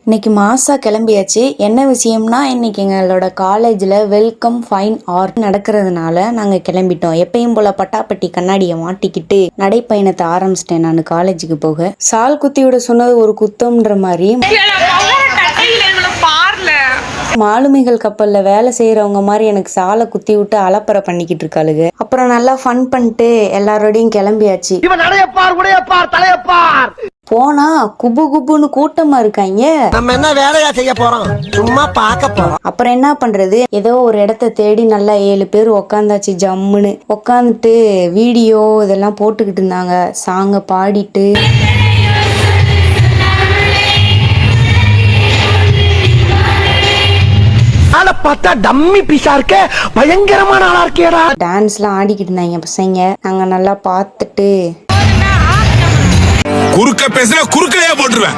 இன்னைக்கு மாசா கிளம்பியாச்சு. என்ன விஷயம்னா, இன்னைக்கு எங்களோட காலேஜில் வெல்கம் ஃபைன் ஆர்ட் நடக்கிறதுனால நாங்கள் கிளம்பிட்டோம். எப்பயும் போல பட்டாப்பட்டி கண்ணாடியை மாட்டிக்கிட்டு நடைப்பயணத்தை ஆரம்பிச்சிட்டேன். நான் காலேஜுக்கு போக சால் குத்தி விட சொன்னது ஒரு குத்தம்ன்ற மாதிரி மாலுமிகள் கப்பல்ல வேலை செய்யறவங்க மாதிரி எனக்கு சாலை குத்தி விட்டு அலப்பறை பண்ணிக்கிட்டு இருக்காளுங்க. அப்புறம் நல்லா ஃபன் பண்ணிட்டு எல்லாரோடையும் கிளம்பியாச்சு. போனா குபு குபுன்னு கூட்டமா இருக்காங்க. நம்ம என்ன வேலையா செய்ய போறோம், சும்மா பார்க்க போறோம். அப்புறம் என்ன பண்றது, ஏதோ ஒரு இடத்த தேடி நல்லா 7 பேர் உக்காந்தாச்சு. ஜம்முன்னு உக்காந்துட்டு வீடியோ இதெல்லாம் போட்டுக்கிட்டு இருந்தாங்க. சாங்க பாடிட்டு பார்த்தா டம்மி பீஸா இருக்க, பயங்கரமான ஆளா இருக்கேடா. டான்ஸ்லாம் ஆடிக்கிட்டு இருந்தாங்க பசங்க. நாங்க நல்லா பார்த்துட்டு குறுக்க பேசுனா குறுக்கலையா போட்டுருவேன்.